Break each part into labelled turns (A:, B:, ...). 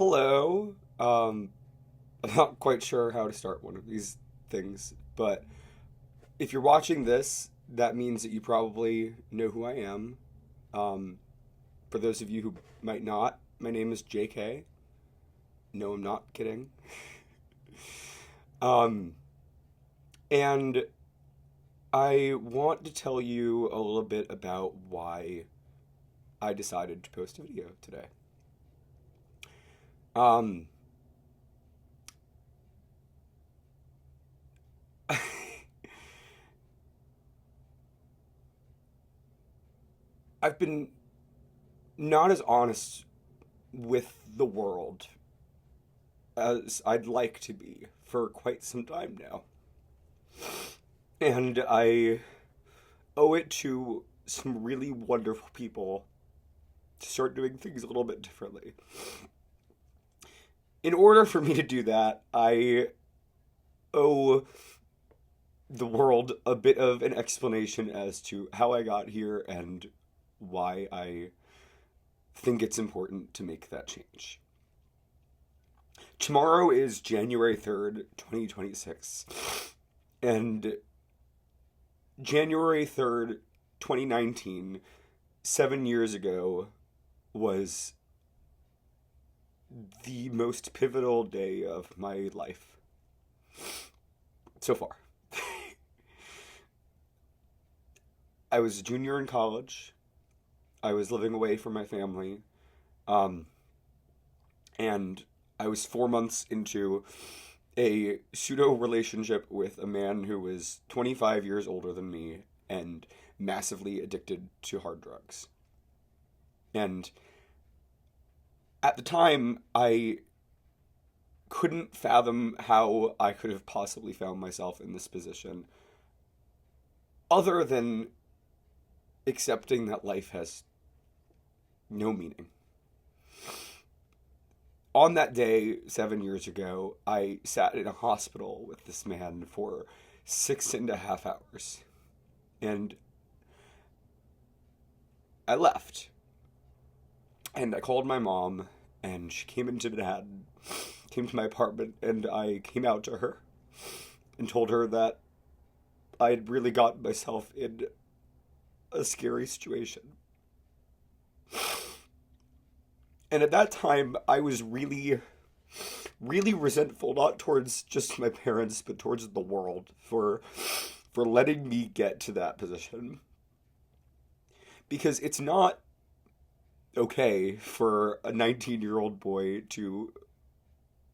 A: Hello. I'm not quite sure how to start one of these things, but if you're watching this, that means that you probably know who I am. Um, for those of you who might not, my name is JK. No, I'm not kidding. Um, and I want to tell you a little bit about why I decided to post a video today. Um, I've been not as honest with the world as I'd like to be for quite some time now. And I owe it to some really wonderful people to start doing things a little bit differently. In order for me to do that, I owe the world a bit of an explanation as to how I got here and why I think it's important to make that change. Tomorrow is January 3rd, 2026. And January 3rd, 2019, 7 years ago, was the most pivotal day of my life so far. I was a junior in college. I was living away from my family. Um, and I was 4 months into a pseudo relationship with a man who was 25 years older than me and massively addicted to hard drugs. And at the time, I couldn't fathom how I could have possibly found myself in this position, other than accepting that life has no meaning. On that day, 7 years ago, I sat in a hospital with this man for 6.5 hours. And I left. And I called my mom, and she came into Manhattan, came to my apartment, and I came out to her and told her that I had really gotten myself in a scary situation. And at that time, I was really, really resentful, not towards just my parents, but towards the world for letting me get to that position. Because it's not okay for a 19-year-old boy to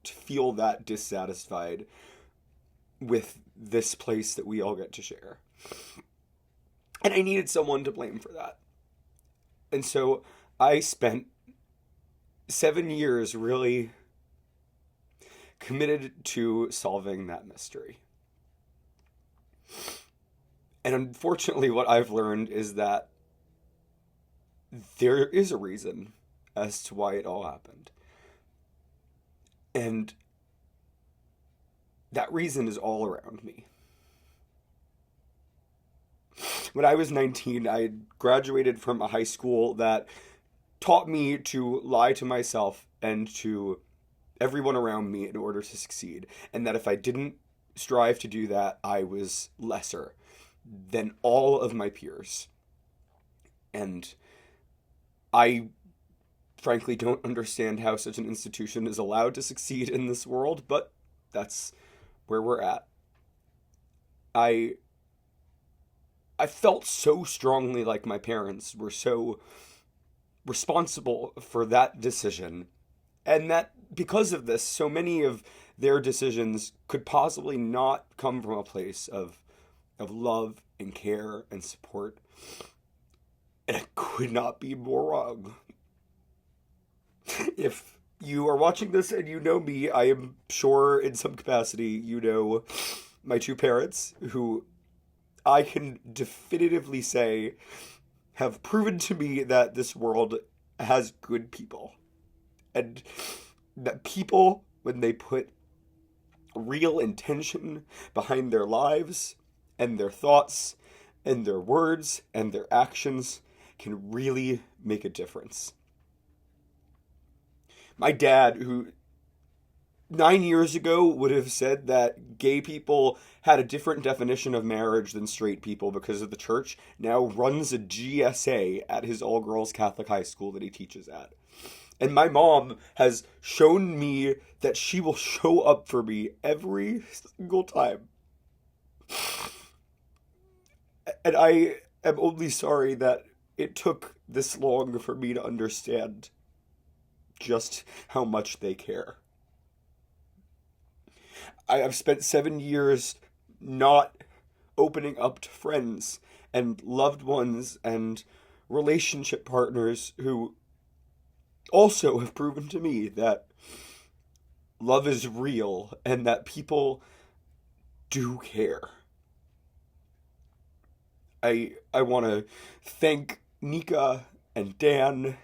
A: feel that dissatisfied with this place that we all get to share. And I needed someone to blame for that. And so I spent 7 years really committed to solving that mystery. And unfortunately, what I've learned is that there is a reason as to why it all happened. And that reason is all around me. When I was 19, I had graduated from a high school that taught me to lie to myself and to everyone around me in order to succeed. And that if I didn't strive to do that, I was lesser than all of my peers. And I frankly don't understand how such an institution is allowed to succeed in this world, but that's where we're at. I I felt so strongly like my parents were so responsible for that decision, and that because of this, so many of their decisions could possibly not come from a place of love and care and support. And I could not be more wrong. If you are watching this and you know me, I am sure in some capacity you know my two parents, who I can definitively say have proven to me that this world has good people. And that people, when they put real intention behind their lives and their thoughts and their words and their actions, can really make a difference. My dad, who 9 years ago would have said that gay people had a different definition of marriage than straight people because of the church, now runs a GSA at his all girls Catholic high school that he teaches at. And my mom has shown me that she will show up for me every single time. And I am only sorry that it took this long for me to understand just how much they care. I have spent 7 years not opening up to friends and loved ones and relationship partners who also have proven to me that love is real and that people do care. I want to thank Nika and Dan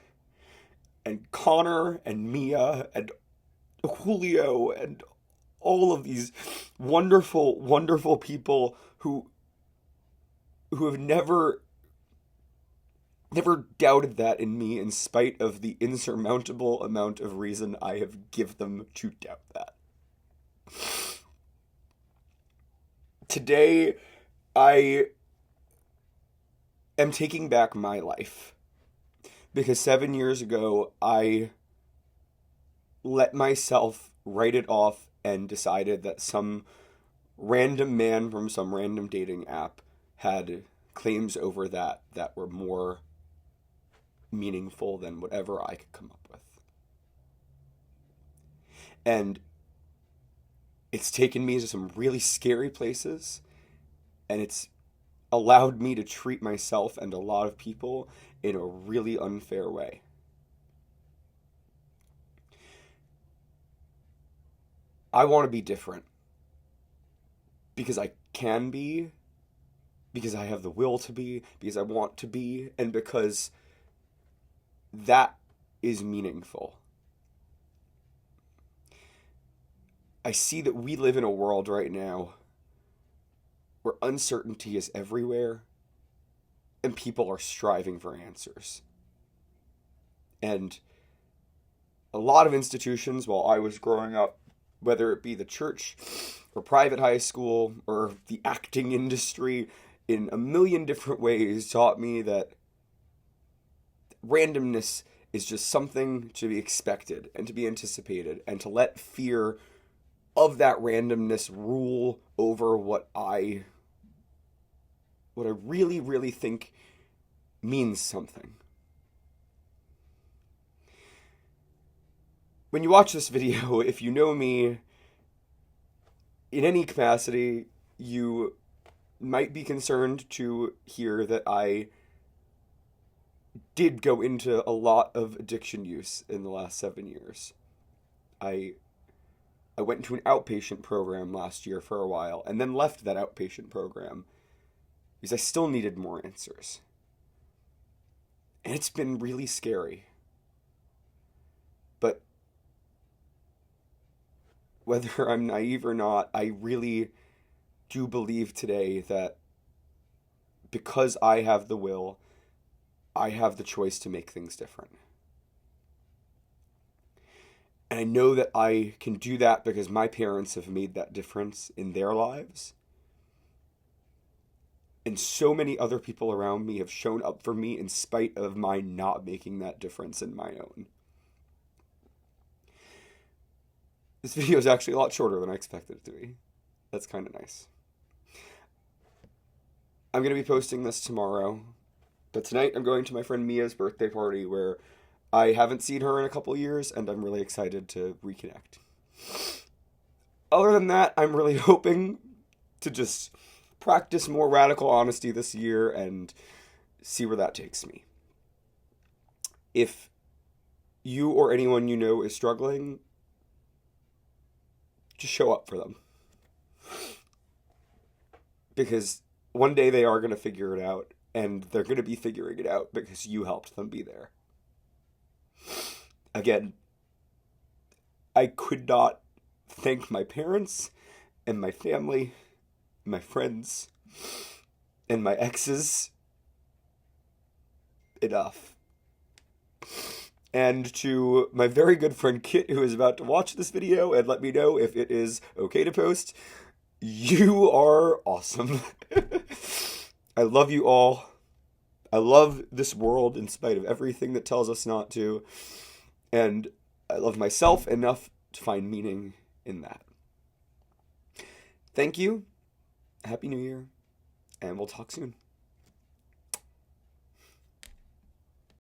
A: and Connor and Mia and Julio and all of these wonderful, wonderful people who have never doubted that in me in spite of the insurmountable amount of reason I have given them to doubt that. Today, I am taking back my life because 7 years ago, I let myself write it off and decided that some random man from some random dating app had claims over that were more meaningful than whatever I could come up with. And it's taken me to some really scary places, and it's allowed me to treat myself and a lot of people in a really unfair way. I want to be different because I can be, because I have the will to be, because I want to be, and because that is meaningful. I see that we live in a world right now where uncertainty is everywhere and people are striving for answers. And a lot of institutions, while I was growing up, whether it be the church or private high school or the acting industry, in a million different ways taught me that randomness is just something to be expected and to be anticipated, and to let fear of that randomness rule over what I really, really think means something. When you watch this video, if you know me in any capacity, you might be concerned to hear that I did go into a lot of addiction use in the last 7 years. I went into an outpatient program last year for a while and then left that outpatient program because I still needed more answers. And it's been really scary. But whether I'm naive or not, I really do believe today that because I have the will, I have the choice to make things different. And I know that I can do that because my parents have made that difference in their lives. And so many other people around me have shown up for me in spite of my not making that difference in my own. This video is actually a lot shorter than I expected it to be. That's kind of nice. I'm going to be posting this tomorrow. But tonight I'm going to my friend Mia's birthday party where I haven't seen her in a couple years and I'm really excited to reconnect. Other than that, I'm really hoping to just practice more radical honesty this year and see where that takes me. If you or anyone you know is struggling, just show up for them. Because one day they are going to figure it out, and they're going to be figuring it out because you helped them be there. Again, I could not thank my parents and my family, my friends, and my exes enough. And to my very good friend Kit, who is about to watch this video and let me know if it is okay to post, you are awesome. I love you all. I love this world in spite of everything that tells us not to. And I love myself enough to find meaning in that. Thank you. Happy New Year. And we'll talk soon.